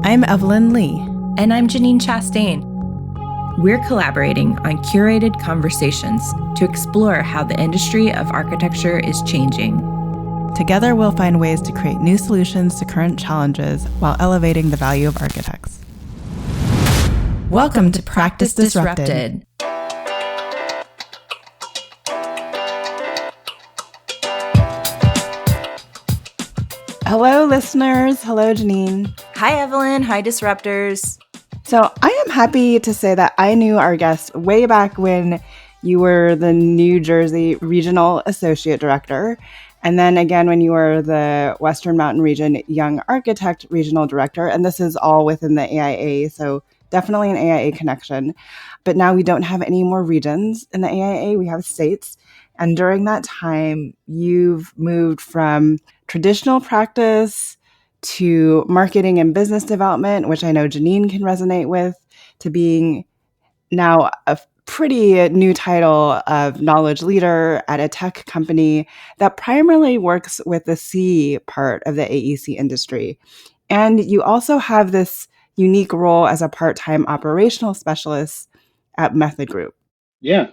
I'm Evelyn Lee. And I'm Janine Chastain. We're collaborating on curated conversations to explore how the industry of architecture is changing. Together, we'll find ways to create new solutions to current challenges while elevating the value of architects. Welcome to Practice Disrupted. Hello, listeners. Hello, Janine. Hi, Evelyn. Hi, Disruptors. So I am happy to say that I knew our guest way back when you were the New Jersey Regional Associate Director, and then again when you were the Western Mountain Region Young Architect Regional Director, and this is all within the AIA, so definitely an AIA connection. But now we don't have any more regions in the AIA, we have states. And during that time, you've moved from traditional practice to marketing and business development, which I know Janine can resonate with, to being now a pretty new title of knowledge leader at a tech company that primarily works with the C part of the AEC industry. And you also have this unique role as a part-time operational specialist at Method Group. Yeah.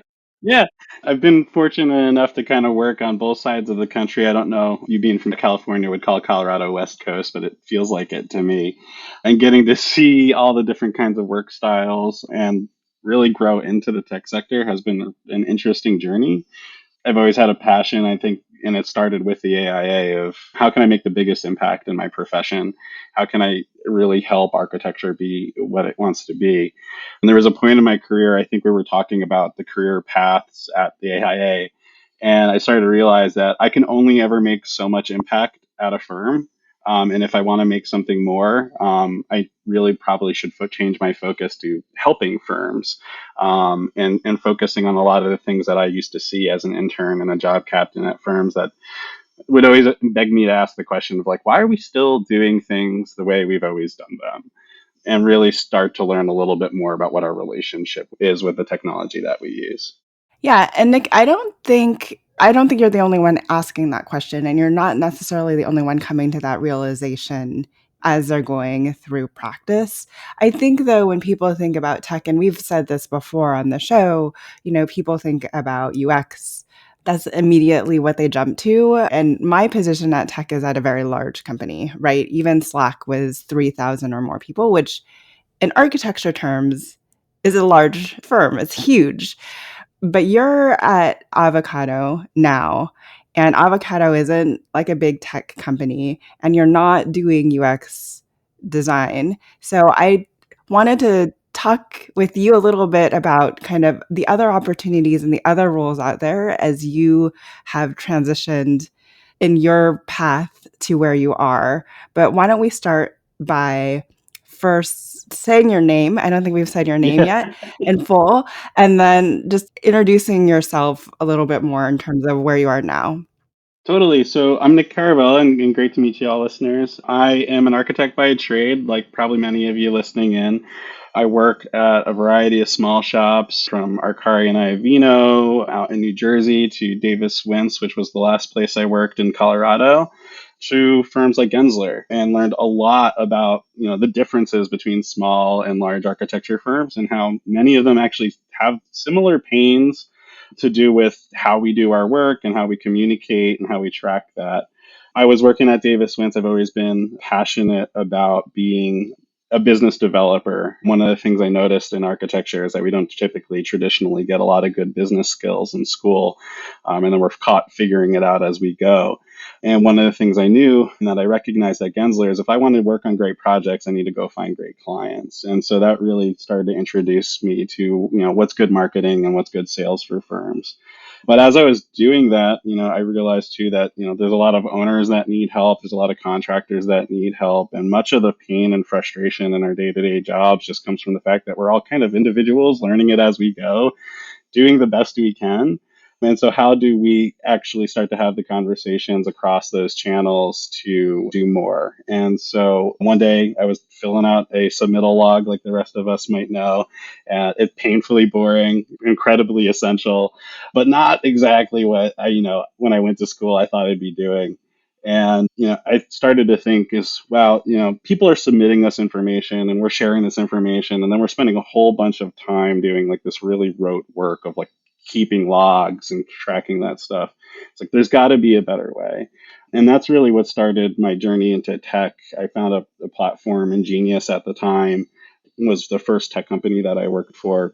I've been fortunate enough to kind of work on both sides of the country. I don't know, you being from California would call Colorado West Coast, but it feels like it to me. And getting to see all the different kinds of work styles and really grow into the tech sector has been an interesting journey. I've always had a passion, I think, and it started with the AIA of how can I make the biggest impact in my profession? How can I really help architecture be what it wants to be? And there was a point in my career, I think we were talking about the career paths at the AIA, and I started to realize that I can only ever make so much impact at a firm. And if I want to make something more, I really probably should change my focus to helping firms and focusing on a lot of the things that I used to see as an intern and a job captain at firms that would always beg me to ask the question of like, why are we still doing things the way we've always done them? And really start to learn a little bit more about what our relationship is with the technology that we use. Yeah, and Nick, I don't think you're the only one asking that question, and you're not necessarily the only one coming to that realization as they're going through practice. I think, though, when people think about tech, and we've said this before on the show, people think about UX. That's immediately what they jump to. And my position at tech is at a very large company, right? Even Slack was 3,000 or more people, which in architecture terms is a large firm. It's huge. But you're at Avicado now, and Avicado isn't like a big tech company, and you're not doing UX design. So I wanted to talk with you a little bit about kind of the other opportunities and the other roles out there as you have transitioned in your path to where you are. But why don't we start by first saying your name. I don't think we've said your name yet in full. And then just introducing yourself a little bit more in terms of where you are now. Totally. So I'm Nick Caravella, and great to meet you all, listeners. I am an architect by trade, like probably many of you listening in. I work at a variety of small shops, from Arcari and Iovino out in New Jersey to Davis Wentz, which was the last place I worked in Colorado, to firms like Gensler, and learned a lot about the differences between small and large architecture firms and how many of them actually have similar pains to do with how we do our work and how we communicate and how we track that. I was working at Davis Wentz. I've always been passionate about being a business developer. One of the things I noticed in architecture is that we don't typically traditionally get a lot of good business skills in school, and then we're caught figuring it out as we go. And one of the things I knew and that I recognized at Gensler is if I wanted to work on great projects, I need to go find great clients. And so that really started to introduce me to, what's good marketing and what's good sales for firms. But as I was doing that, I realized too that, there's a lot of owners that need help. There's a lot of contractors that need help. And much of the pain and frustration in our day-to-day jobs just comes from the fact that we're all kind of individuals learning it as we go, doing the best we can. And so how do we actually start to have the conversations across those channels to do more? And so one day I was filling out a submittal log like the rest of us might know. It's painfully boring, incredibly essential, but not exactly what I, when I went to school, I thought I'd be doing. And, I started to think is, well, people are submitting this information and we're sharing this information. And then we're spending a whole bunch of time doing like this really rote work of like keeping logs and tracking that stuff. It's like, there's got to be a better way. And that's really what started my journey into tech. I found a platform, Ingenious at the time, was the first tech company that I worked for,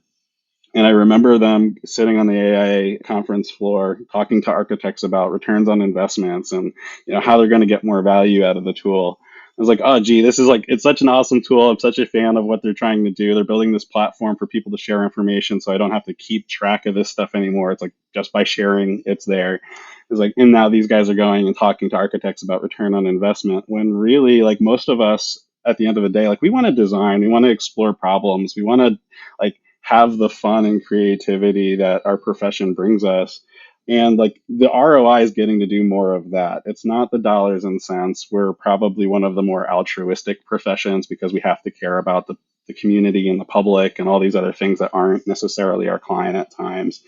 and I remember them sitting on the AIA conference floor talking to architects about returns on investments and how they're going to get more value out of the tool. I was like, oh, gee, this is like, it's such an awesome tool. I'm such a fan of what they're trying to do. They're building this platform for people to share information so I don't have to keep track of this stuff anymore. It's like just by sharing, it's there. It's like, and now these guys are going and talking to architects about return on investment when really, like, most of us at the end of the day, like, we want to design, we want to explore problems, we want to, like, have the fun and creativity that our profession brings us. And like the ROI is getting to do more of that. It's not the dollars and cents. We're probably one of the more altruistic professions because we have to care about the community and the public and all these other things that aren't necessarily our client at times.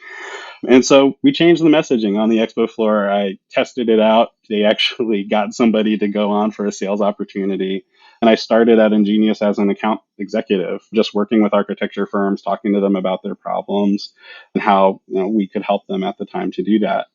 And so we changed the messaging on the expo floor. I tested it out. They actually got somebody to go on for a sales opportunity. And I started at Ingenious as an account executive, just working with architecture firms, talking to them about their problems and how we could help them at the time to do that.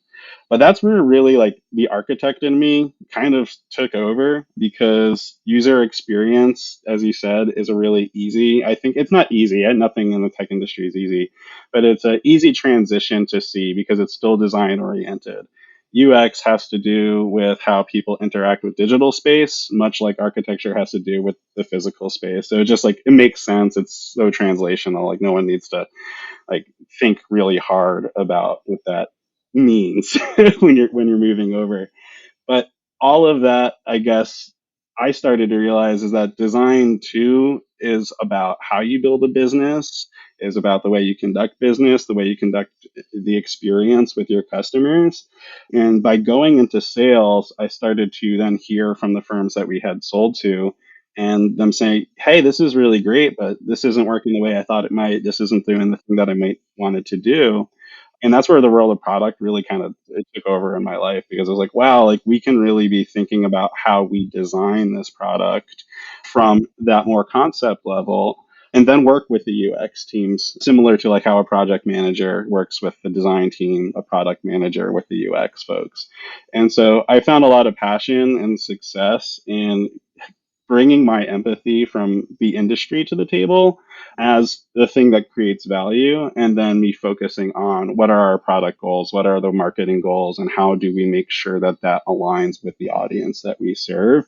But that's where really like the architect in me kind of took over because user experience, as you said, is a really easy, I think it's not easy, and nothing in the tech industry is easy, but it's an easy transition to see because it's still design oriented. UX has to do with how people interact with digital space, much like architecture has to do with the physical space. So it just like it makes sense. It's so translational. Like no one needs to like think really hard about what that means when you're moving over. But all of that, I guess, I started to realize is that design too is about how you build a business, is about the way you conduct business, the way you conduct the experience with your customers. And by going into sales, I started to then hear from the firms that we had sold to and them saying, hey, this is really great, but this isn't working the way I thought it might. This isn't doing the thing that I might wanted to do. And that's where the world of product really kind of it took over in my life because I was like, wow, like we can really be thinking about how we design this product from that more concept level and then work with the UX teams, similar to like how a project manager works with the design team, a product manager with the UX folks. And so I found a lot of passion and success in bringing my empathy from the industry to the table as the thing that creates value, and then me focusing on what are our product goals, what are the marketing goals, and how do we make sure that that aligns with the audience that we serve.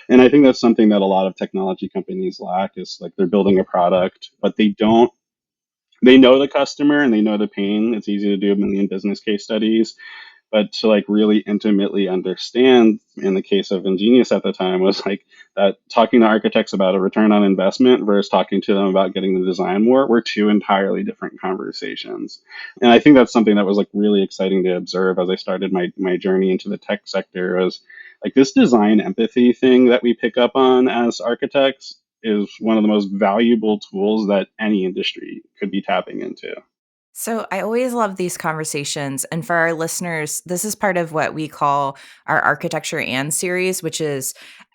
And I think that's something that a lot of technology companies lack is like they're building a product, but they know the customer and they know the pain. It's easy to do a million business case studies, but to like really intimately understand in the case of Ingenious at the time was like that talking to architects about a return on investment versus talking to them about getting the design more were two entirely different conversations. And I think that's something that was like really exciting to observe as I started my journey into the tech sector was like this design empathy thing that we pick up on as architects is one of the most valuable tools that any industry could be tapping into. So I always love these conversations. And for our listeners, this is part of what we call our Architecture and series, which is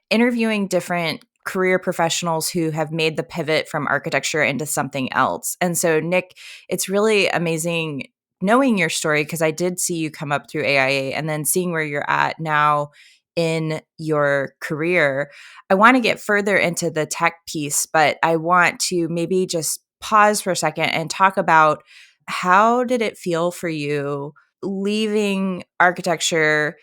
interviewing different career professionals who have made the pivot from architecture into something else. And so, Nick, it's really amazing knowing your story because I did see you come up through AIA and then seeing where you're at now in your career. I want to get further into the tech piece, but I want to maybe just pause for a second and talk about how did it feel for you leaving architecture,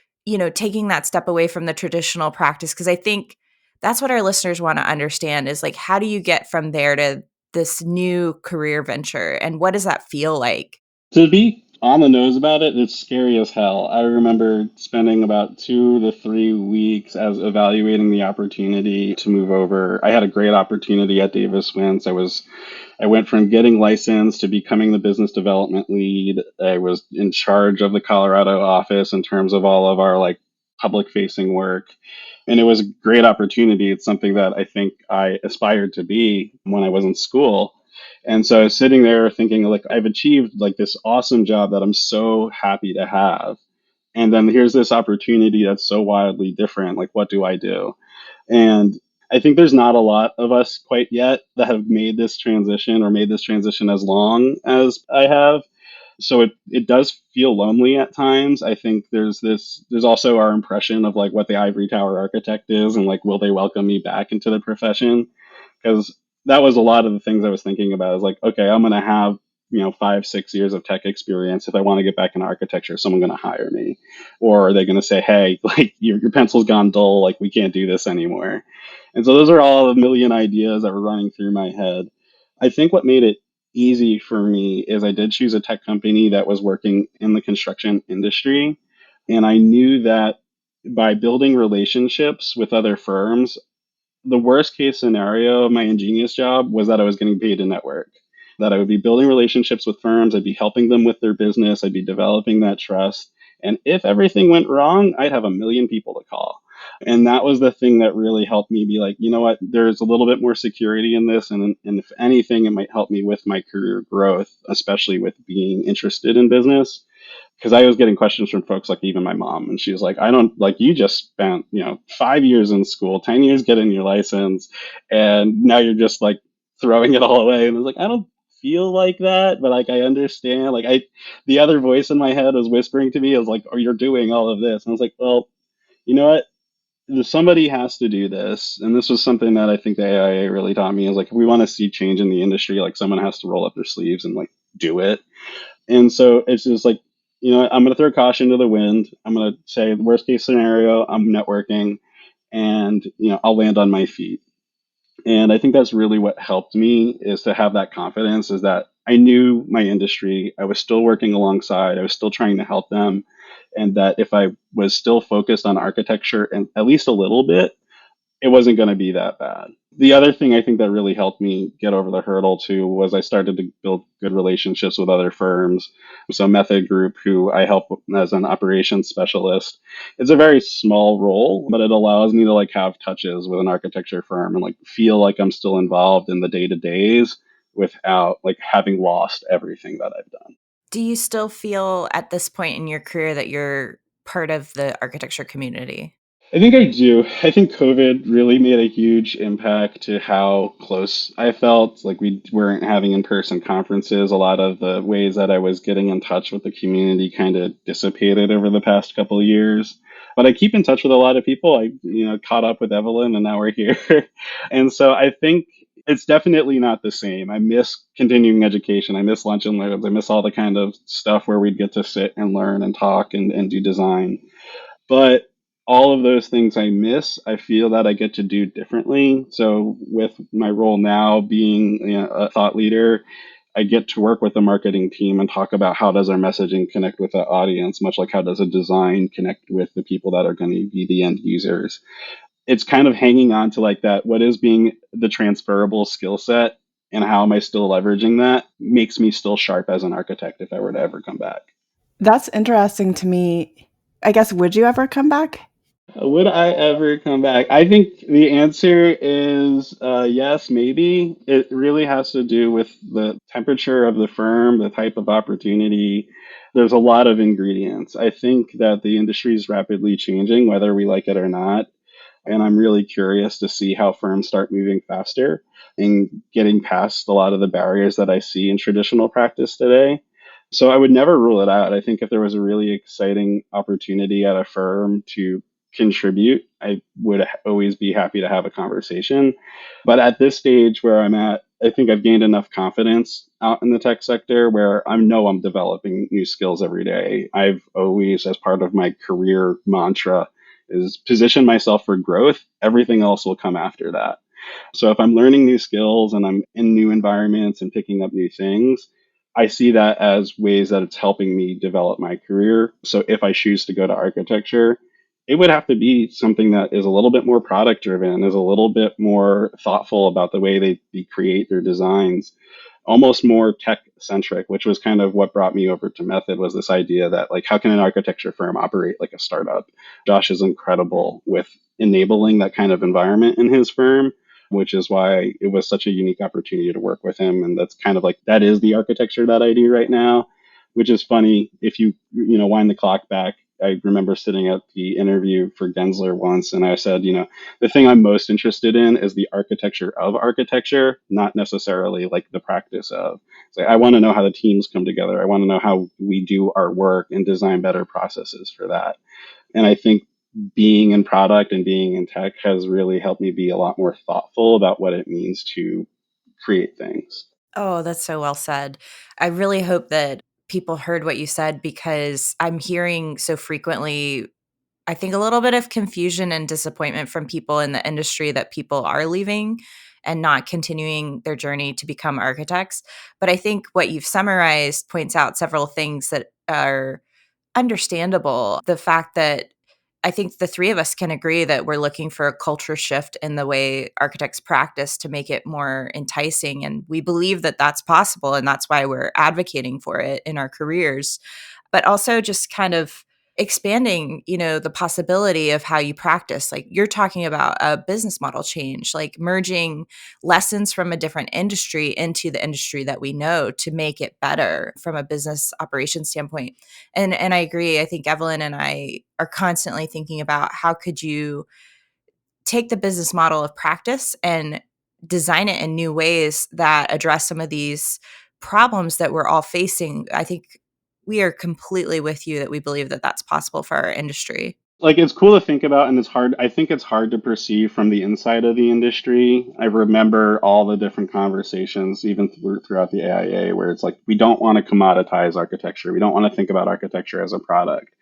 taking that step away from the traditional practice? Because I think that's what our listeners want to understand is like, how do you get from there to this new career venture? And what does that feel like? To be on the nose about it, it's scary as hell. I remember spending about 2 to 3 weeks as evaluating the opportunity to move over. I had a great opportunity at Davis Wentz. I went from getting licensed to becoming the business development lead. I was in charge of the Colorado office in terms of all of our like public facing work. And it was a great opportunity. It's something that I think I aspired to be when I was in school. And so I was sitting there thinking like I've achieved like this awesome job that I'm so happy to have. And then here's this opportunity that's so wildly different. Like, what do I do? And I think there's not a lot of us quite yet that have made this transition or made this transition as long as I have. So it does feel lonely at times. I think there's also our impression of like what the ivory tower architect is and like will they welcome me back into the profession? Because that was a lot of the things I was thinking about. Is like, okay, I'm gonna have 5, 6 years of tech experience. If I want to get back in architecture, is someone gonna hire me, or are they gonna say, hey, like your pencil's gone dull, like we can't do this anymore? And so those are all a million ideas that were running through my head. I think what made it easy for me is I did choose a tech company that was working in the construction industry. And I knew that by building relationships with other firms, the worst case scenario of my ingenious job was that I was getting paid to network, that I would be building relationships with firms, I'd be helping them with their business, I'd be developing that trust. And if everything went wrong, I'd have a million people to call. And that was the thing that really helped me be like, you know what, there's a little bit more security in this. And if anything, it might help me with my career growth, especially with being interested in business, because I was getting questions from folks like even my mom, and she was like, "I don't like you just spent 5 years in school, 10 years getting your license, and now you're just like throwing it all away." And I was like, "I don't feel like that, but like I understand." The other voice in my head was whispering to me, I was like, "Oh, you're doing all of this," and I was like, "Well, you know what? Somebody has to do this." And this was something that I think the AIA really taught me is like, if we want to see change in the industry, like someone has to roll up their sleeves and like do it. And so it's just like, I'm going to throw caution to the wind. I'm going to say, worst case scenario, I'm networking and, I'll land on my feet. And I think that's really what helped me is to have that confidence is that I knew my industry. I was still working alongside. I was still trying to help them. And that if I was still focused on architecture and at least a little bit, it wasn't going to be that bad. The other thing I think that really helped me get over the hurdle too was I started to build good relationships with other firms. So Method Group, who I help as an operations specialist, it's a very small role, but it allows me to like have touches with an architecture firm and like feel like I'm still involved in the day to days without like having lost everything that I've done. Do you still feel at this point in your career that you're part of the architecture community? I think I do. I think COVID really made a huge impact to how close I felt. Like we weren't having in-person conferences. A lot of the ways that I was getting in touch with the community kind of dissipated over the past couple of years. But I keep in touch with a lot of people. I, caught up with Evelyn and now we're here. And so I think it's definitely not the same. I miss continuing education. I miss lunch and learns. I miss all the kind of stuff where we'd get to sit and learn and talk and do design. But all of those things I miss, I feel that I get to do differently. So with my role now being a thought leader, I get to work with the marketing team and talk about how does our messaging connect with the audience, much like how does a design connect with the people that are going to be the end users. It's kind of hanging on to like that, what is being the transferable skill set and how am I still leveraging that makes me still sharp as an architect if I were to ever come back. That's interesting to me. I guess, would you ever come back? Would I ever come back? I think the answer is yes, maybe. It really has to do with the temperature of the firm, the type of opportunity. There's a lot of ingredients. I think that the industry is rapidly changing, whether we like it or not. And I'm really curious to see how firms start moving faster and getting past a lot of the barriers that I see in traditional practice today. So I would never rule it out. I think if there was a really exciting opportunity at a firm to contribute, I would always be happy to have a conversation. But at this stage where I'm at, I think I've gained enough confidence out in the tech sector where I know I'm developing new skills every day. I've always, as part of my career mantra, is position myself for growth. Everything else will come after that. So if I'm learning new skills and I'm in new environments and picking up new things, I see that as ways that it's helping me develop my career. So if I choose to go to architecture, it would have to be something that is a little bit more product driven, is a little bit more thoughtful about the way they create their designs, almost more tech centric, which was kind of what brought me over to Method was this idea that like, how can an architecture firm operate like a startup? Josh is incredible with enabling that kind of environment in his firm, which is why it was such a unique opportunity to work with him. And that's kind of like, that is the architecture that I do right now, which is funny. If you wind the clock back I remember sitting at the interview for Gensler once, and I said, the thing I'm most interested in is the architecture of architecture, not necessarily like the practice of. It's like, I want to know how the teams come together. I want to know how we do our work and design better processes for that. And I think being in product and being in tech has really helped me be a lot more thoughtful about what it means to create things. Oh, that's so well said. I really hope that people heard what you said because I'm hearing so frequently, I think, a little bit of confusion and disappointment from people in the industry that people are leaving and not continuing their journey to become architects. But I think what you've summarized points out several things that are understandable. The fact that I think the three of us can agree that we're looking for a culture shift in the way architects practice to make it more enticing. And we believe that that's possible. And that's why we're advocating for it in our careers. But also just kind of expanding, the possibility of how you practice. Like you're talking about a business model change, like merging lessons from a different industry into the industry that we know to make it better from a business operations standpoint. And I agree. I think Evelyn and I are constantly thinking about how could you take the business model of practice and design it in new ways that address some of these problems that we're all facing. I think we are completely with you that we believe that that's possible for our industry. Like it's cool to think about, and it's hard. I think it's hard to perceive from the inside of the industry. I remember all the different conversations, even throughout the AIA, where it's like we don't want to commoditize architecture. We don't want to think about architecture as a product.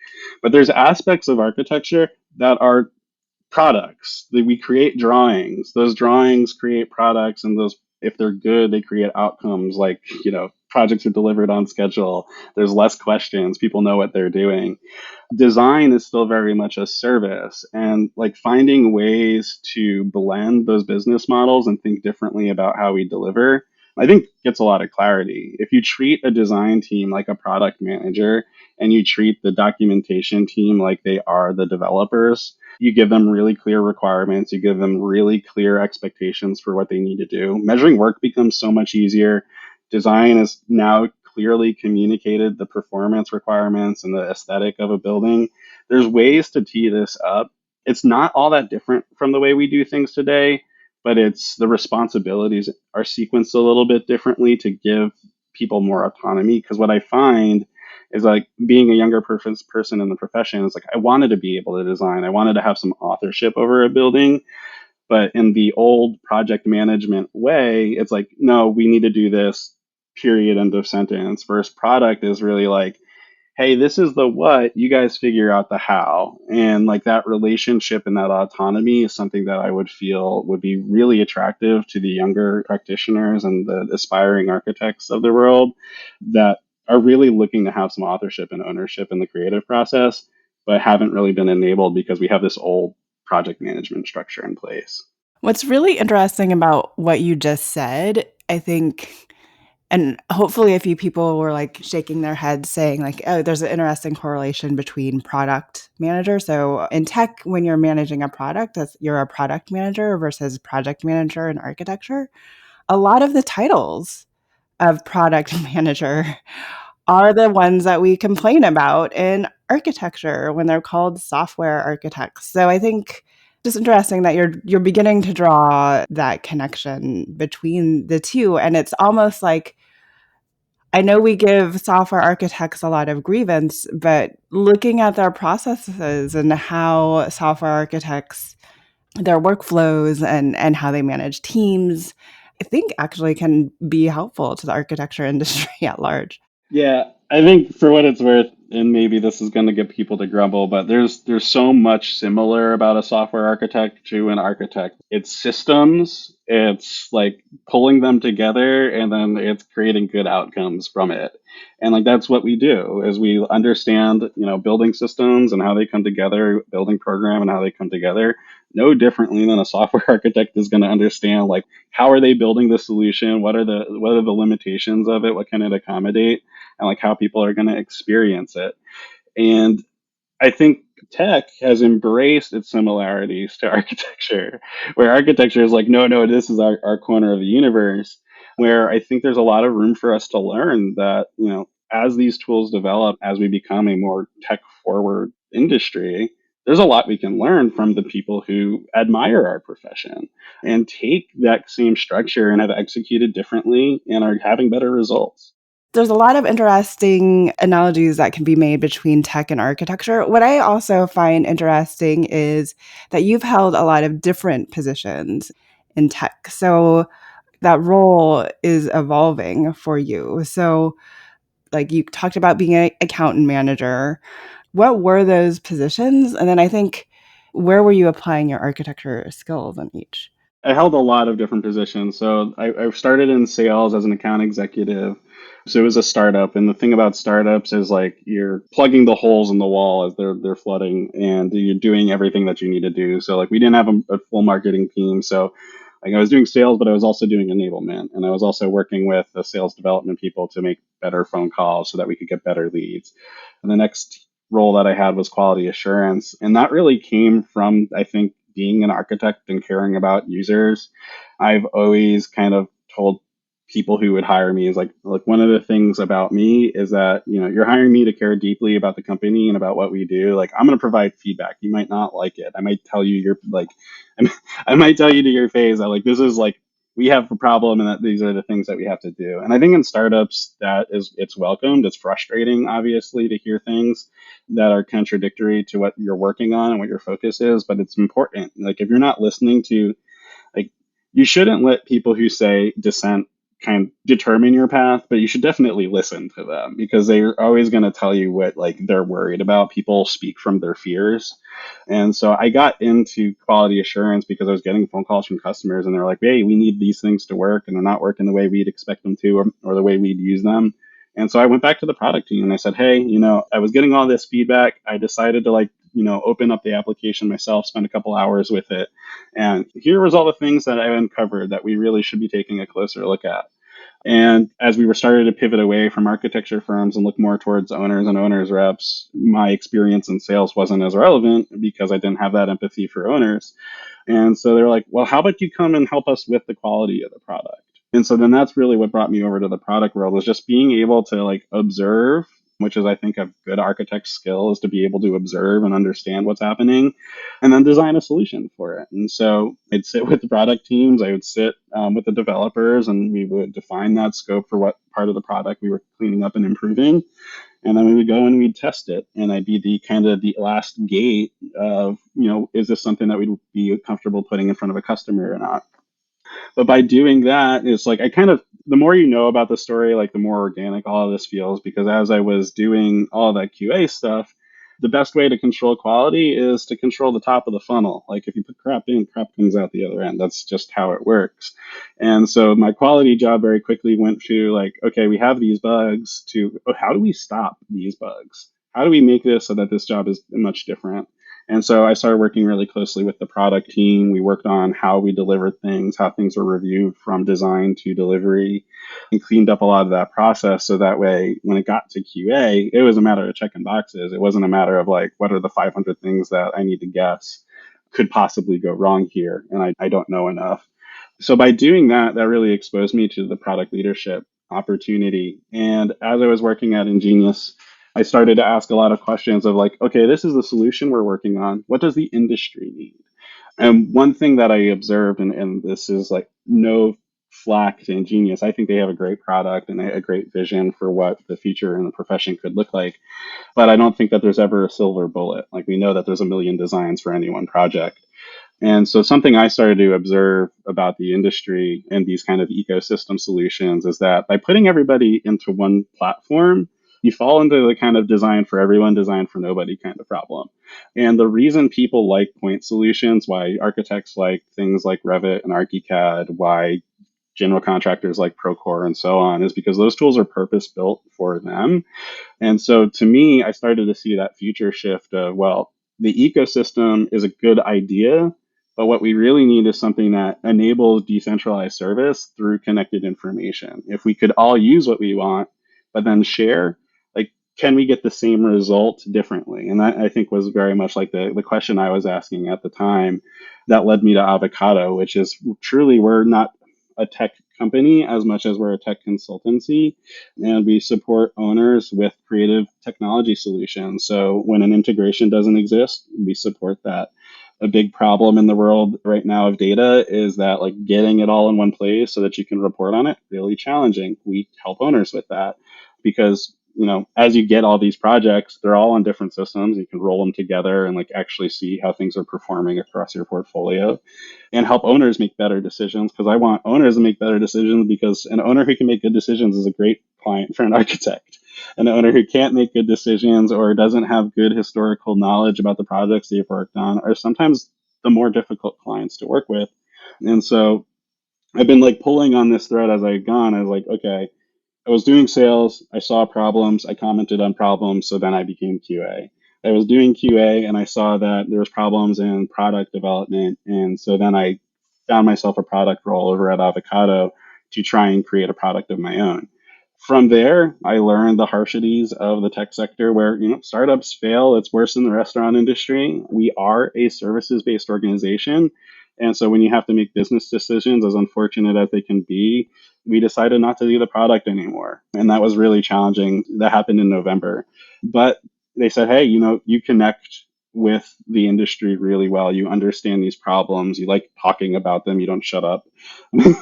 But there's aspects of architecture that are products. We create drawings. Those drawings create products, and those, if they're good, they create outcomes. Like projects are delivered on schedule. There's less questions. People know what they're doing. Design is still very much a service, and like finding ways to blend those business models and think differently about how we deliver, I think gets a lot of clarity. If you treat a design team like a product manager and you treat the documentation team like they are the developers, you give them really clear requirements, you give them really clear expectations for what they need to do. Measuring work becomes so much easier. Design is now clearly communicated the performance requirements and the aesthetic of a building. There's ways to tee this up. It's not all that different from the way we do things today, but it's the responsibilities are sequenced a little bit differently to give people more autonomy. Because what I find is like being a younger person in the profession is like I wanted to be able to design. I wanted to have some authorship over a building, but in the old project management way, it's like, no, we need to do this, period, end of sentence. First product is really like, hey, this is the what, you guys figure out the how. And like that relationship and that autonomy is something that I would feel would be really attractive to the younger practitioners and the aspiring architects of the world that are really looking to have some authorship and ownership in the creative process, but haven't really been enabled because we have this old project management structure in place. What's really interesting about what you just said, I think, and hopefully a few people were like shaking their heads saying like, oh, there's an interesting correlation between product manager. So in tech, when you're managing a product, you're a product manager versus project manager in architecture. A lot of the titles of product manager are the ones that we complain about in architecture when they're called software architects. So I think just interesting that you're beginning to draw that connection between the two, and it's almost like I know we give software architects a lot of grievance, but looking at their processes and how software architects, their workflows and how they manage teams, I think actually can be helpful to the architecture industry at large. Yeah, I think for what it's worth, and maybe this is going to get people to grumble, but there's so much similar about a software architect to an architect. It's systems, it's like pulling them together, and then it's creating good outcomes from it. And like that's what we do is we understand, building systems and how they come together, building program and how they come together, no differently than a software architect is going to understand like how are they building the solution, what are the limitations of it, what can it accommodate, and like how people are going to experience it. And I think tech has embraced its similarities to architecture, where architecture is like, no, no, this is our corner of the universe, where I think there's a lot of room for us to learn that, as these tools develop, as we become a more tech forward industry, there's a lot we can learn from the people who admire our profession and take that same structure and have executed differently and are having better results. There's a lot of interesting analogies that can be made between tech and architecture. What I also find interesting is that you've held a lot of different positions in tech. So that role is evolving for you. So, like you talked about being an accountant manager. What were those positions? And then I think, where were you applying your architecture skills in each? I held a lot of different positions. So I started in sales as an account executive. So it was a startup. And the thing about startups is like you're plugging the holes in the wall as they're flooding and you're doing everything that you need to do. So like we didn't have a full marketing team. So like I was doing sales, but I was also doing enablement. And I was also working with the sales development people to make better phone calls so that we could get better leads. And the next role that I had was quality assurance. And that really came from, I think, being an architect and caring about users. I've always kind of told people who would hire me is like one of the things about me is that you're hiring me to care deeply about the company and about what we do. Like I'm going to provide feedback. You might not like it. I might tell you you're like I might tell you to your face that like this is like we have a problem and that these are the things that we have to do. And I think in startups it's welcomed. It's frustrating, obviously, to hear things that are contradictory to what you're working on and what your focus is, but it's important. Like if you're not listening to like you shouldn't let people who say dissent kind of determine your path, but you should definitely listen to them because they're always going to tell you what like they're worried about. People speak from their fears. And so I got into quality assurance because I was getting phone calls from customers and they're like, hey, we need these things to work and they're not working the way we'd expect them to or the way we'd use them. And so I went back to the product team and I said, hey, I was getting all this feedback. I decided to open up the application myself, spend a couple hours with it. And here was all the things that I uncovered that we really should be taking a closer look at. And as we were starting to pivot away from architecture firms and look more towards owners and owners reps, my experience in sales wasn't as relevant because I didn't have that empathy for owners. And so they're like, well, how about you come and help us with the quality of the product? And so then that's really what brought me over to the product world was just being able to like observe, which is I think a good architect skill is to be able to observe and understand what's happening and then design a solution for it. And so I'd sit with the product teams, I would sit with the developers and we would define that scope for what part of the product we were cleaning up and improving. And then we would go and we'd test it. And I'd be the kind of the last gate of, is this something that we'd be comfortable putting in front of a customer or not? But by doing that, it's like the more you know about the story, like the more organic all of this feels. Because as I was doing all that QA stuff, the best way to control quality is to control the top of the funnel. Like if you put crap in, crap comes out the other end. That's just how it works. And so my quality job very quickly went to like, okay, we have these bugs to how do we stop these bugs? How do we make this so that this job is much different? And so I started working really closely with the product team. We worked on how we delivered things, how things were reviewed from design to delivery, and cleaned up a lot of that process. So that way, when it got to QA, it was a matter of checking boxes. It wasn't a matter of like, what are the 500 things that I need to guess could possibly go wrong here? And I don't know enough. So by doing that, that really exposed me to the product leadership opportunity. And as I was working at Ingenious, I started to ask a lot of questions of like, okay, this is the solution we're working on. What does the industry need? And one thing that I observed, and this is like no flack to Ingenious, I think they have a great product and a great vision for what the future in the profession could look like. But I don't think that there's ever a silver bullet. Like we know that there's a million designs for any one project. And so something I started to observe about the industry and these kind of ecosystem solutions is that by putting everybody into one platform, you fall into the kind of design for everyone, design for nobody kind of problem. And the reason people like point solutions, why architects like things like Revit and ArchiCAD, why general contractors like Procore and so on, is because those tools are purpose built for them. And so to me, I started to see that future shift of, well, the ecosystem is a good idea, but what we really need is something that enables decentralized service through connected information. If we could all use what we want, but then share, like, can we get the same result differently? And that I think was very much like the question I was asking at the time that led me to Avocado, which is truly we're not a tech company as much as we're a tech consultancy, and we support owners with creative technology solutions. So when an integration doesn't exist, we support that. A big problem in the world right now of data is that like getting it all in one place so that you can report on it, really challenging. We help owners with that because as you get all these projects, they're all on different systems. You can roll them together and like actually see how things are performing across your portfolio and help owners make better decisions, because I want owners to make better decisions, because an owner who can make good decisions is a great client for an architect. An owner who can't make good decisions or doesn't have good historical knowledge about the projects they've worked on are sometimes the more difficult clients to work with. And so I've been like pulling on this thread as I've gone. I was like, okay, I was doing sales. I saw problems. I commented on problems. So then I became QA. I was doing QA and I saw that there was problems in product development. And so then I found myself a product role over at Avicado to try and create a product of my own. From there, I learned the harshities of the tech sector where, startups fail. It's worse than the restaurant industry. We are a services based organization. And so when you have to make business decisions, as unfortunate as they can be, we decided not to do the product anymore. And that was really challenging. That happened in November. But they said, hey, you connect with the industry really well. You understand these problems. You like talking about them. You don't shut up.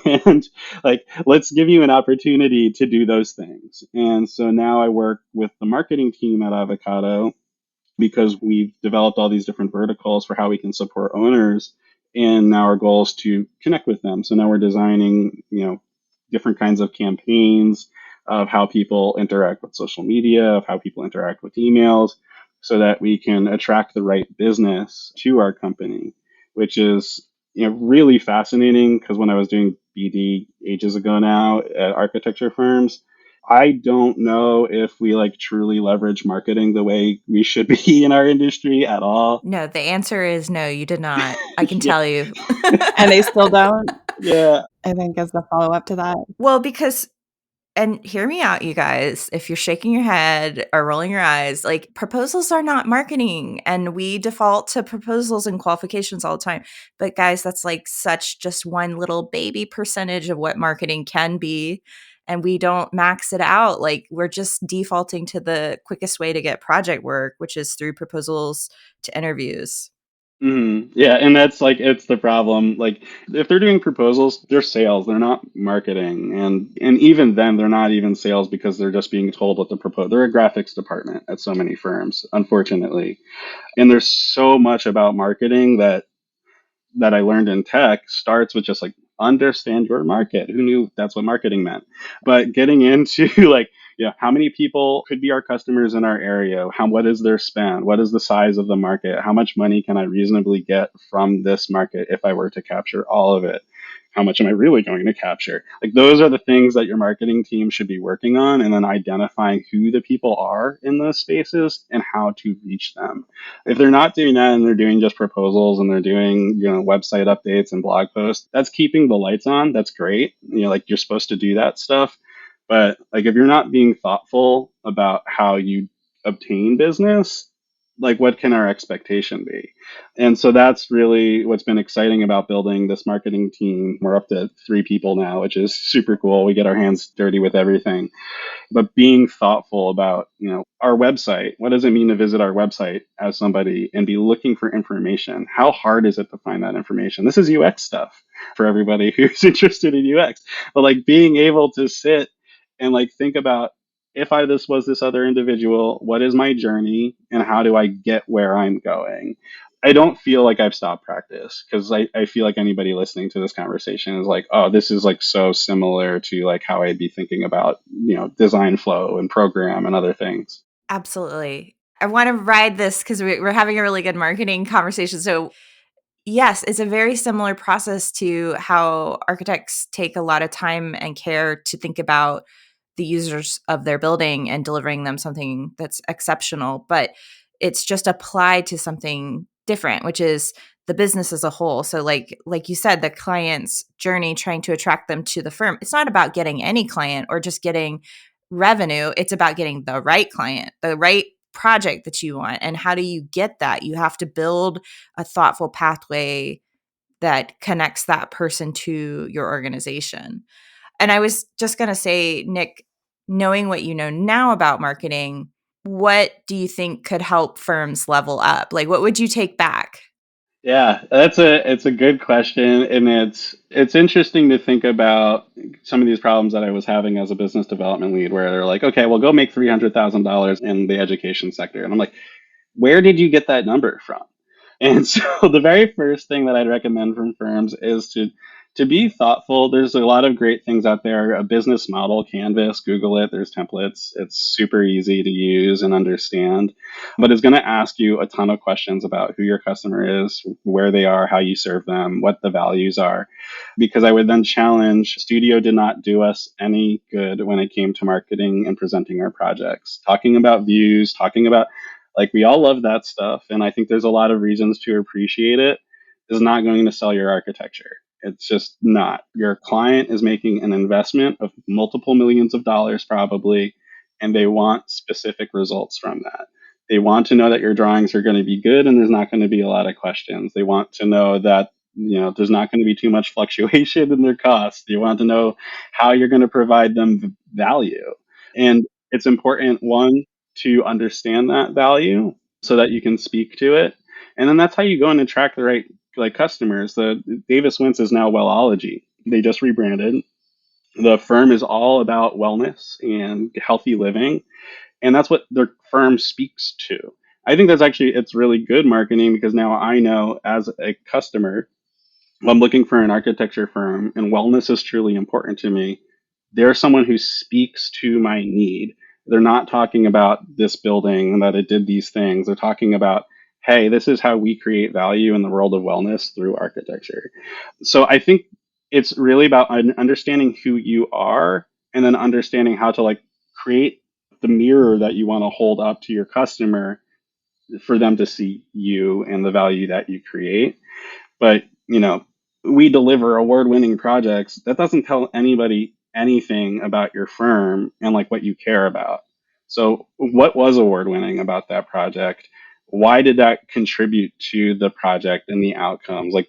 And like, let's give you an opportunity to do those things. And so now I work with the marketing team at Avocado because we've developed all these different verticals for how we can support owners. And now our goal is to connect with them. So now we're designing, different kinds of campaigns of how people interact with social media, of how people interact with emails, so that we can attract the right business to our company, which is really fascinating, because when I was doing BD ages ago now at architecture firms, I don't know if we like truly leverage marketing the way we should be in our industry at all. No, the answer is no, you did not. I can Yeah. tell you. And they still don't, Yeah. I think, as the follow-up to that. Well, because and hear me out, you guys. If you're shaking your head or rolling your eyes, like proposals are not marketing, and we default to proposals and qualifications all the time. But guys, that's like such just one little baby percentage of what marketing can be. And we don't max it out. Like we're just defaulting to the quickest way to get project work, which is through proposals to interviews. Yeah, and that's like it's the problem. Like if they're doing proposals, they're sales, they're not marketing. And even then they're not even sales, because they're just being told what to propose. They're a graphics department at so many firms, unfortunately. And there's so much about marketing that I learned in tech starts with just like understand your market. Who knew that's what marketing meant? But getting into like, how many people could be our customers in our area? What is their spend? What is the size of the market? How much money can I reasonably get from this market if I were to capture all of it? How much am I really going to capture? Like those are the things that your marketing team should be working on, and then identifying who the people are in those spaces and how to reach them. If they're not doing that and they're doing just proposals and they're doing, website updates and blog posts, that's keeping the lights on. That's great. Like you're supposed to do that stuff. But like if you're not being thoughtful about how you obtain business, like what can our expectation be? And so that's really what's been exciting about building this marketing team. We're up to 3 people now, which is super cool. We get our hands dirty with everything, but being thoughtful about our website. What does it mean to visit our website as somebody and be looking for information? How hard is it to find that information? This is UX stuff for everybody who's interested in UX, but like being able to sit and like think about, if I this was this other individual, what is my journey and how do I get where I'm going? I don't feel like I've stopped practice, because I feel like anybody listening to this conversation is like, oh, this is like so similar to like how I'd be thinking about, design flow and program and other things. Absolutely. I want to ride this because we're having a really good marketing conversation. So yes, it's a very similar process to how architects take a lot of time and care to think about the users of their building and delivering them something that's exceptional, but it's just applied to something different, which is the business as a whole. So like you said, the client's journey, trying to attract them to the firm. It's not about getting any client or just getting revenue. It's about getting the right client, the right project that you want. And how do you get that? You have to build a thoughtful pathway that connects that person to your organization. And I was just going to say, Nick, knowing what you know now about marketing, what do you think could help firms level up? Like, what would you take back? Yeah, it's a good question, and it's interesting to think about some of these problems that I was having as a business development lead, where they're like, okay, well, go make $300,000 in the education sector, and I'm like, where did you get that number from? And so the very first thing that I'd recommend from firms is to be thoughtful. There's a lot of great things out there. A business model, Canvas, Google it. There's templates. It's super easy to use and understand, but it's going to ask you a ton of questions about who your customer is, where they are, how you serve them, what the values are. Because I would then challenge Studio did not do us any good when it came to marketing and presenting our projects. Talking about views, talking about like we all love that stuff, and I think there's a lot of reasons to appreciate it. Is not going to sell your architecture. It's just not. Your client is making an investment of multiple millions of dollars probably, and they want specific results from that. They want to know that your drawings are going to be good and there's not going to be a lot of questions. They want to know that there's not going to be too much fluctuation in their costs. They want to know how you're going to provide them value. And it's important, one, to understand that value so that you can speak to it. And then that's how you go and attract the right like customers. The Davis Wentz is now Wellology. They just rebranded. The firm is all about wellness and healthy living, and that's what their firm speaks to. I think that's actually it's really good marketing because now I know as a customer, if I'm looking for an architecture firm and wellness is truly important to me, they're someone who speaks to my need. They're not talking about this building and that it did these things. They're talking about, hey, this is how we create value in the world of wellness through architecture. So I think it's really about understanding who you are and then understanding how to like create the mirror that you want to hold up to your customer for them to see you and the value that you create. But, we deliver award-winning projects. That doesn't tell anybody anything about your firm and like what you care about. So, what was award-winning about that project? Why did that contribute to the project and the outcomes? Like,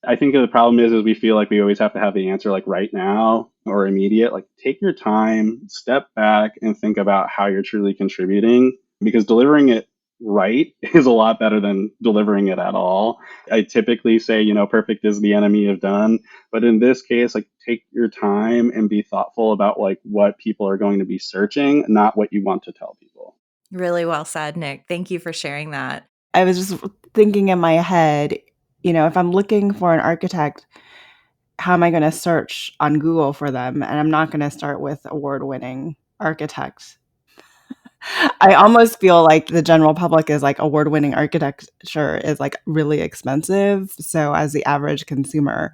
I think the problem is we feel like we always have to have the answer like right now or immediate. Like take your time, step back and think about how you're truly contributing because delivering it right is a lot better than delivering it at all. I typically say, perfect is the enemy of done, but in this case like take your time and be thoughtful about like what people are going to be searching, not what you want to tell people. Really well said, Nick. Thank you for sharing that. I was just thinking in my head, if I'm looking for an architect, how am I going to search on Google for them? And I'm not going to start with award-winning architects. I almost feel like the general public is like award-winning architecture is like really expensive. So as the average consumer,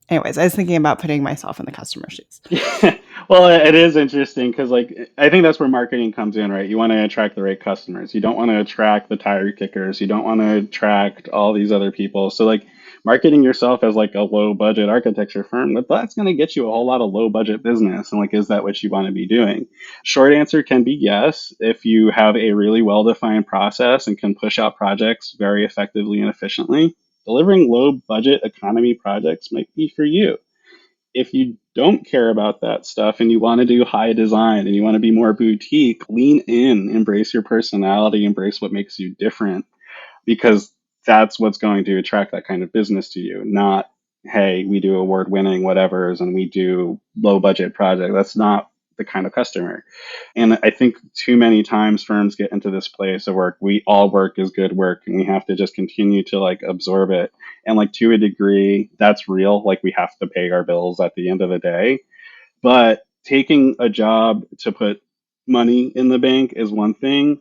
anyways, I was thinking about putting myself in the customer shoes. Yeah. Well, it is interesting because, like, I think that's where marketing comes in, right? You want to attract the right customers. You don't want to attract the tire kickers. You don't want to attract all these other people. So, like, marketing yourself as like a low budget architecture firm, that's going to get you a whole lot of low budget business. And, like, is that what you want to be doing? Short answer can be yes, if you have a really well defined process and can push out projects very effectively and efficiently. Delivering low budget economy projects might be for you. If you don't care about that stuff and you want to do high design and you want to be more boutique, lean in, embrace your personality, embrace what makes you different, because that's what's going to attract that kind of business to you. Not, hey, we do award winning whatevers and we do low budget project. That's not the kind of customer. And I think too many times firms get into this place of work. We all work is good work and we have to just continue to like absorb it. And like to a degree, that's real. Like we have to pay our bills at the end of the day. But taking a job to put money in the bank is one thing.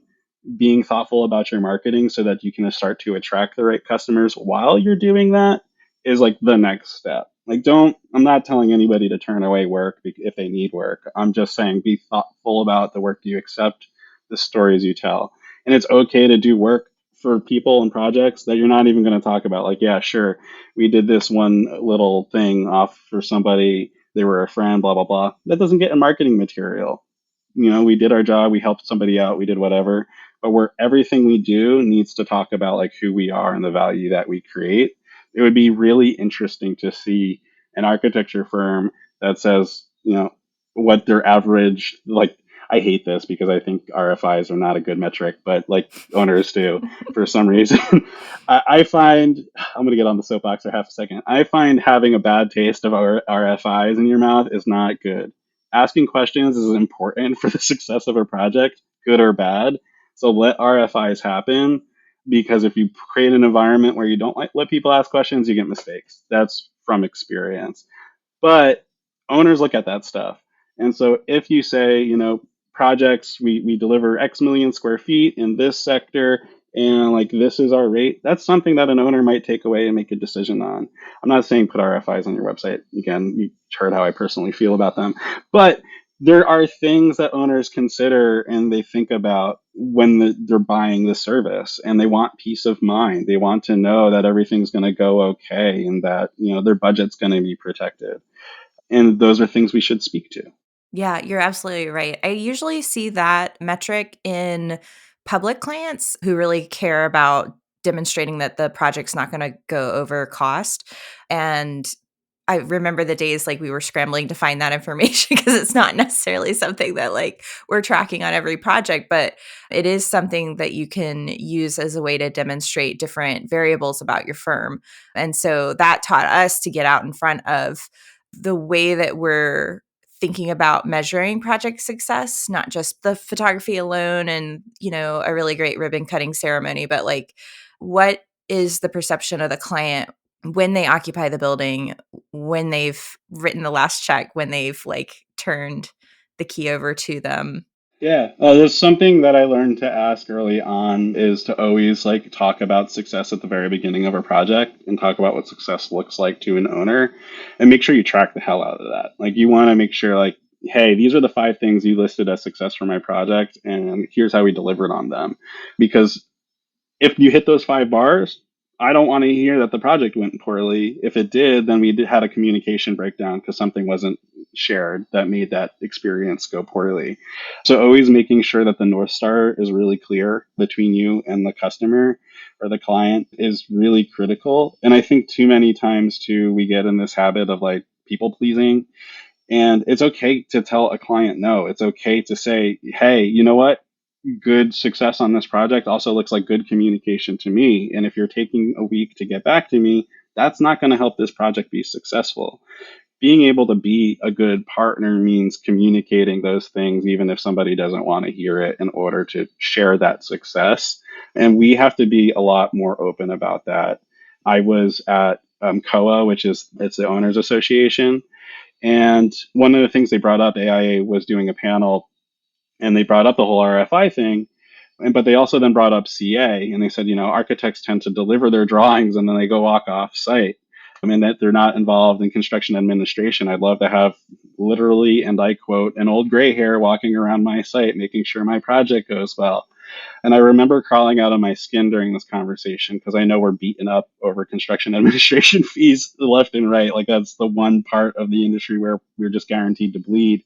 Being thoughtful about your marketing so that you can start to attract the right customers while you're doing that is like the next step. Like, I'm not telling anybody to turn away work if they need work. I'm just saying be thoughtful about the work you accept, the stories you tell. And it's okay to do work for people and projects that you're not even going to talk about. Like, yeah, sure, we did this one little thing off for somebody, they were a friend, blah, blah, blah. That doesn't get in marketing material. We did our job, we helped somebody out, we did whatever, but where everything we do needs to talk about like who we are and the value that we create. It would be really interesting to see an architecture firm that says, what their average, like, I hate this because I think RFIs are not a good metric, but like owners do for some reason. I find, I'm going to get on the soapbox for half a second. I find having a bad taste of RFIs in your mouth is not good. Asking questions is important for the success of a project, good or bad. So let RFIs happen, because if you create an environment where you don't let people ask questions, you get mistakes. That's from experience. But owners look at that stuff. And so if you say, projects, we deliver X million square feet in this sector, and like this is our rate, that's something that an owner might take away and make a decision on. I'm not saying put RFIs on your website. Again, you heard how I personally feel about them. But there are things that owners consider and they think about when they're buying the service, and they want peace of mind. They want to know that everything's going to go okay, and that their budget's going to be protected. And those are things we should speak to. Yeah, you're absolutely right. I usually see that metric in public clients who really care about demonstrating that the project's not going to go over cost. And I remember the days like we were scrambling to find that information because it's not necessarily something that like we're tracking on every project, but it is something that you can use as a way to demonstrate different variables about your firm. And so that taught us to get out in front of the way that we're thinking about measuring project success, not just the photography alone and, a really great ribbon cutting ceremony, but like what is the perception of the client when they occupy the building, when they've written the last check, when they've like turned the key over to them. Yeah, there's something that I learned to ask early on, is to always like talk about success at the very beginning of a project and talk about what success looks like to an owner, and make sure you track the hell out of that. Like, you want to make sure, like, hey, these are the 5 things you listed as success for my project, and here's how we delivered on them. Because if you hit those 5 bars, I don't want to hear that the project went poorly. If it did, then we had a communication breakdown because something wasn't shared that made that experience go poorly. So always making sure that the North Star is really clear between you and the customer or the client is really critical. And I think too many times too, we get in this habit of like people pleasing. And it's okay to tell a client no. It's okay to say, hey, you know what? Good success on this project also looks like good communication to me. And if you're taking a week to get back to me, that's not going to help this project be successful. Being able to be a good partner means communicating those things, even if somebody doesn't want to hear it, in order to share that success. And we have to be a lot more open about that. I was at COA, it's the Owners Association. And one of the things they brought up, AIA was doing a panel, and they brought up the whole RFI thing. But they also then brought up CA, and they said, architects tend to deliver their drawings and then they go walk off site. And that they're not involved in construction administration. I'd love to have, literally, and I quote, an old gray hair walking around my site, making sure my project goes well. And I remember crawling out of my skin during this conversation, because I know we're beaten up over construction administration fees left and right. Like, that's the one part of the industry where we're just guaranteed to bleed.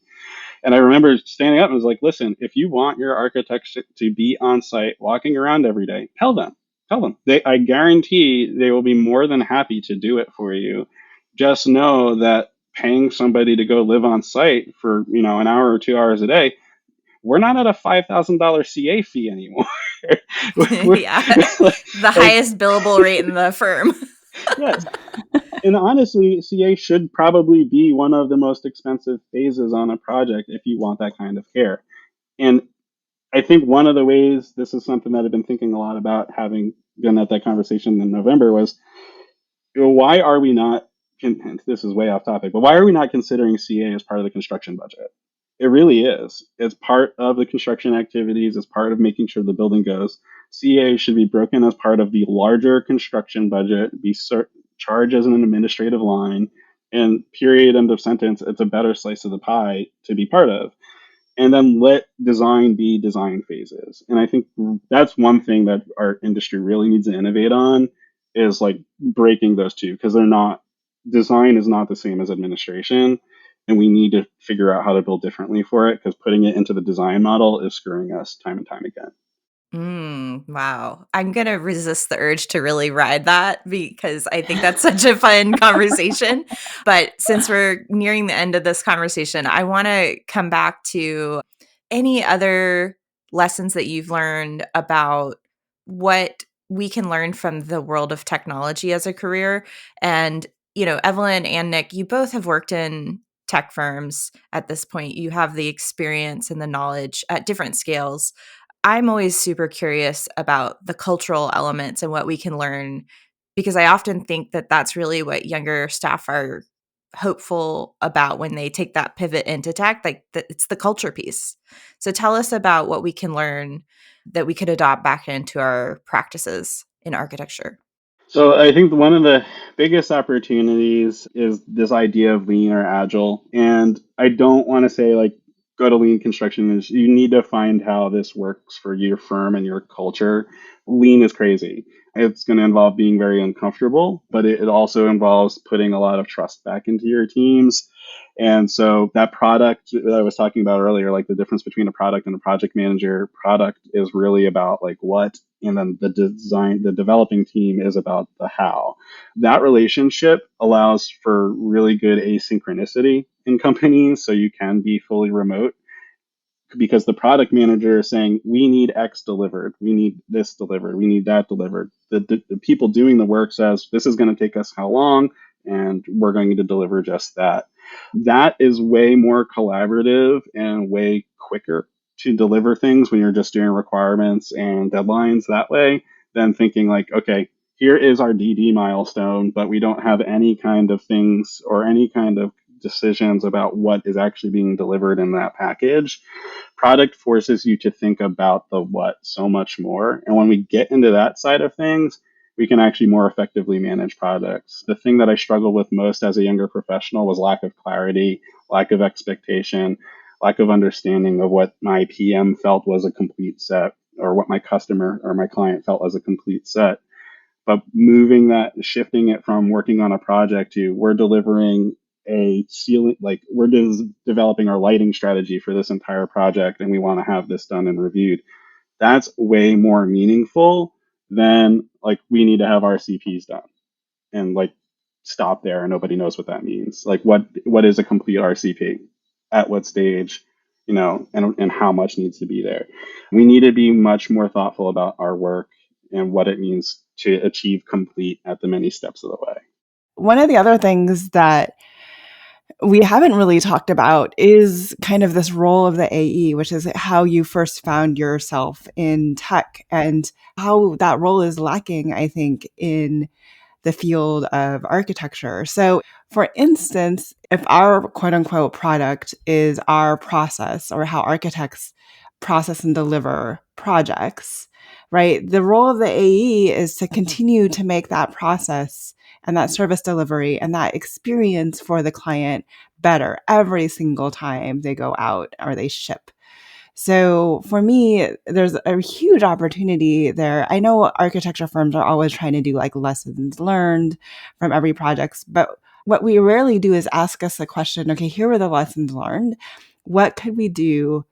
And I remember standing up and was like, listen, if you want your architects to be on site walking around every day, tell them. Tell them. I guarantee they will be more than happy to do it for you. Just know that paying somebody to go live on site for, an hour or 2 hours a day, we're not at a $5,000 CA fee anymore. we're, Yeah. like, The highest billable rate in the firm. yes. And honestly, CA should probably be one of the most expensive phases on a project if you want that kind of care. And I think one of the ways, this is something that I've been thinking a lot about, having been at that conversation in November, was, why are we not, this is way off topic, but why are we not considering CA as part of the construction budget? It really is. It's part of the construction activities. It's part of making sure the building goes. CA should be broken as part of the larger construction budget, be charged as an administrative line, and period, end of sentence. It's a better slice of the pie to be part of. And then let design be design phases. And I think that's one thing that our industry really needs to innovate on, is like breaking those two, because they're not, design is not the same as administration. And we need to figure out how to build differently for it, because putting it into the design model is screwing us time and time again. Wow. I'm going to resist the urge to really ride that because I think that's such a fun conversation. But since we're nearing the end of this conversation, I want to come back to any other lessons that you've learned about what we can learn from the world of technology as a career. And, Evelyn and Nick, you both have worked in tech firms at this point. You have the experience and the knowledge at different scales. I'm always super curious about the cultural elements and what we can learn because I often think that that's really what younger staff are hopeful about when they take that pivot into tech, like it's the culture piece. So tell us about what we can learn that we could adopt back into our practices in architecture. So I think one of the biggest opportunities is this idea of lean or agile. And I don't want to say like go to lean construction. Is you need to find how this works for your firm and your culture. Lean is crazy. It's going to involve being very uncomfortable, but it also involves putting a lot of trust back into your teams. And so that product that I was talking about earlier, like the difference between a product and a project manager, product is really about like what, and then the developing team is about the how. That relationship allows for really good asynchronicity in companies, so you can be fully remote because the product manager is saying, we need X delivered, we need this delivered, we need that delivered. The people doing the work says, this is going to take us how long, and we're going to deliver just that. That is way more collaborative and way quicker to deliver things when you're just doing requirements and deadlines that way than thinking like, okay, here is our DD milestone, but we don't have any kind of things or any kind of decisions about what is actually being delivered in that package. Product forces you to think about the what so much more. And when we get into that side of things, we can actually more effectively manage products. The thing that I struggled with most as a younger professional was lack of clarity, lack of expectation, lack of understanding of what my PM felt was a complete set or what my customer or my client felt was a complete set. But moving that, shifting it from working on a project to we're delivering a ceiling, like we're developing our lighting strategy for this entire project and we want to have this done and reviewed. That's way more meaningful than like we need to have our CPs done and like stop there and nobody knows what that means. Like what is a complete RCP at what stage, and how much needs to be there. We need to be much more thoughtful about our work and what it means to achieve complete at the many steps of the way. One of the other things that we haven't really talked about is kind of this role of the AE, which is how you first found yourself in tech and how that role is lacking, I think, in the field of architecture. So, for instance, if our quote unquote product is our process or how architects process and deliver projects, right? The role of the AE is to continue to make that process and that service delivery and that experience for the client better every single time they go out or they ship. So for me, there's a huge opportunity there. I know architecture firms are always trying to do like lessons learned from every project, but what we rarely do is ask us the question, okay, here were the lessons learned. What could we do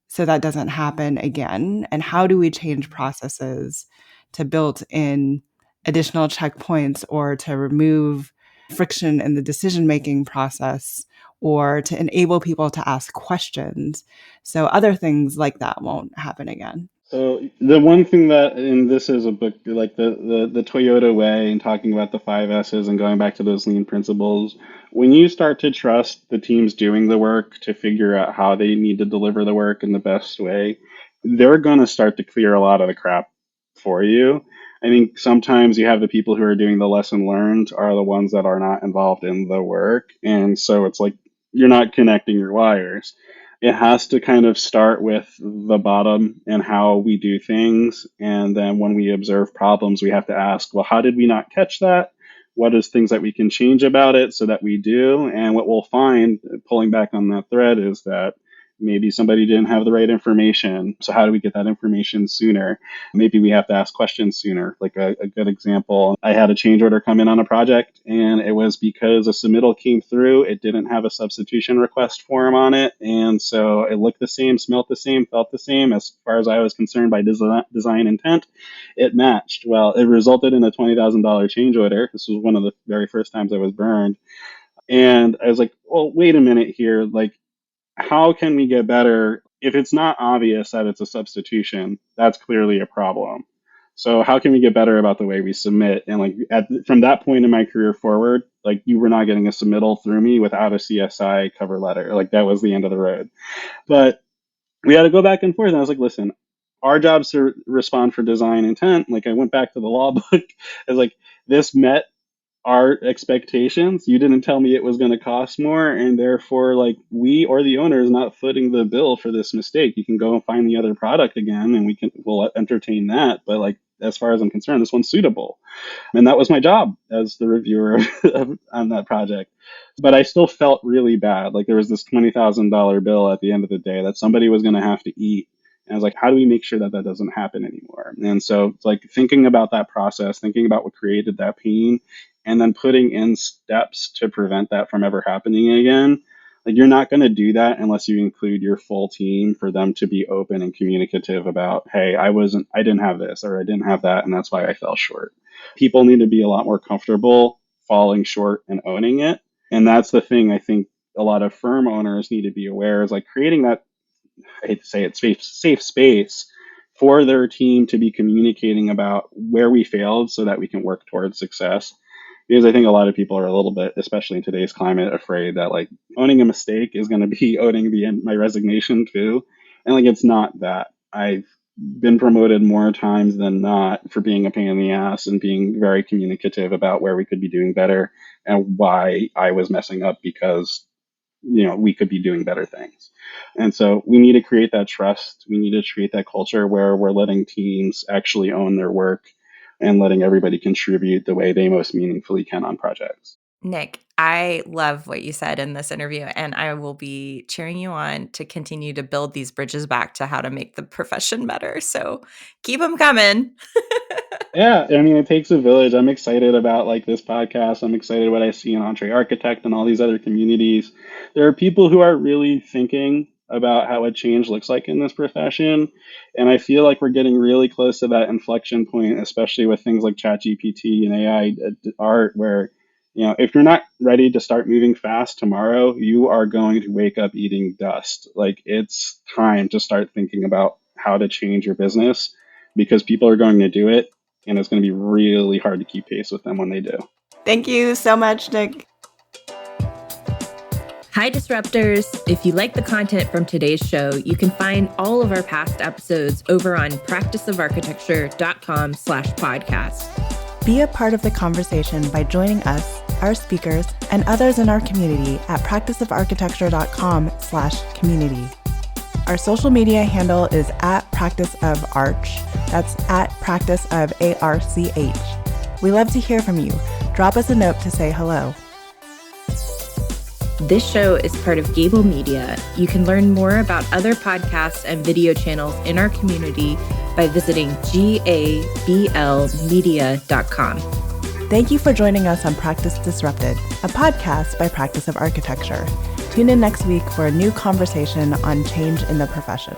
so that doesn't happen again? And how do we change processes to build in additional checkpoints or to remove friction in the decision-making process or to enable people to ask questions so other things like that won't happen again? So the one thing that, and this is a book like the Toyota way and talking about the five S's and going back to those lean principles, when you start to trust the teams doing the work to figure out how they need to deliver the work in the best way, they're going to start to clear a lot of the crap for you. I think sometimes you have the people who are doing the lesson learned are the ones that are not involved in the work. And so it's like you're not connecting your wires. It has to kind of start with the bottom and how we do things. And then when we observe problems, we have to ask, well, how did we not catch that? What is things that we can change about it so that we do? And what we'll find, pulling back on that thread, is that Maybe somebody didn't have the right information. So how do we get that information sooner? Maybe we have to ask questions sooner. Like a good example, I had a change order come in on a project, and it was because a submittal came through. It didn't have a substitution request form on it. And so it looked the same, smelt the same, felt the same. As far as I was concerned by design intent, it matched. Well, it resulted in a $20,000 change order. This was one of the very first times I was burned. And I was like, well, wait a minute here. Like, how can we get better? If it's not obvious that it's a substitution, that's clearly a problem. So how can we get better about the way we submit? And like from that point in my career forward, like you were not getting a submittal through me without a CSI cover letter. Like that was the end of the road. But we had to go back and forth. And I was like, listen, our job's to respond for design intent. Like I went back to the law book. I was like, this met our expectations. You didn't tell me it was going to cost more, and therefore like we or the owner is not footing the bill for this mistake. You can go and find the other product again and we'll entertain that, but like as far as I'm concerned, this one's suitable. And that was my job as the reviewer on that project. But I still felt really bad. Like there was this $20,000 bill at the end of the day that somebody was going to have to eat. And I was like, how do we make sure that that doesn't happen anymore? And so it's like thinking about that process, thinking about what created that pain, and then putting in steps to prevent that from ever happening again. Like you're not going to do that unless you include your full team for them to be open and communicative about, hey, I didn't have this or I didn't have that, and that's why I fell short. People need to be a lot more comfortable falling short and owning it. And that's the thing I think a lot of firm owners need to be aware is like creating that, I hate to say it, safe space for their team to be communicating about where we failed so that we can work towards success. Because I think a lot of people are a little bit, especially in today's climate, afraid that like owning a mistake is going to be owning my resignation too. And like, it's not that. I've been promoted more times than not for being a pain in the ass and being very communicative about where we could be doing better and why I was messing up because, we could be doing better things. And so we need to create that trust. We need to create that culture where we're letting teams actually own their work and letting everybody contribute the way they most meaningfully can on projects. Nick, I love what you said in this interview, and I will be cheering you on to continue to build these bridges back to how to make the profession better. So keep them coming. Yeah, I mean, it takes a village. I'm excited about like this podcast. I'm excited what I see in Entre Architect and all these other communities. There are people who are really thinking about how a change looks like in this profession. And I feel like we're getting really close to that inflection point, especially with things like ChatGPT and AI art, where, if you're not ready to start moving fast tomorrow, you are going to wake up eating dust. Like it's time to start thinking about how to change your business because people are going to do it. And it's going to be really hard to keep pace with them when they do. Thank you so much, Nick. Hi, Disruptors. If you like the content from today's show, you can find all of our past episodes over on practiceofarchitecture.com/podcast. Be a part of the conversation by joining us, our speakers, and others in our community at practiceofarchitecture.com/community. Our social media handle is @practiceofarch. That's @practiceofarch. We love to hear from you. Drop us a note to say hello. This show is part of Gable Media. You can learn more about other podcasts and video channels in our community by visiting gablmedia.com. Thank you for joining us on Practice Disrupted, a podcast by Practice of Architecture. Tune in next week for a new conversation on change in the profession.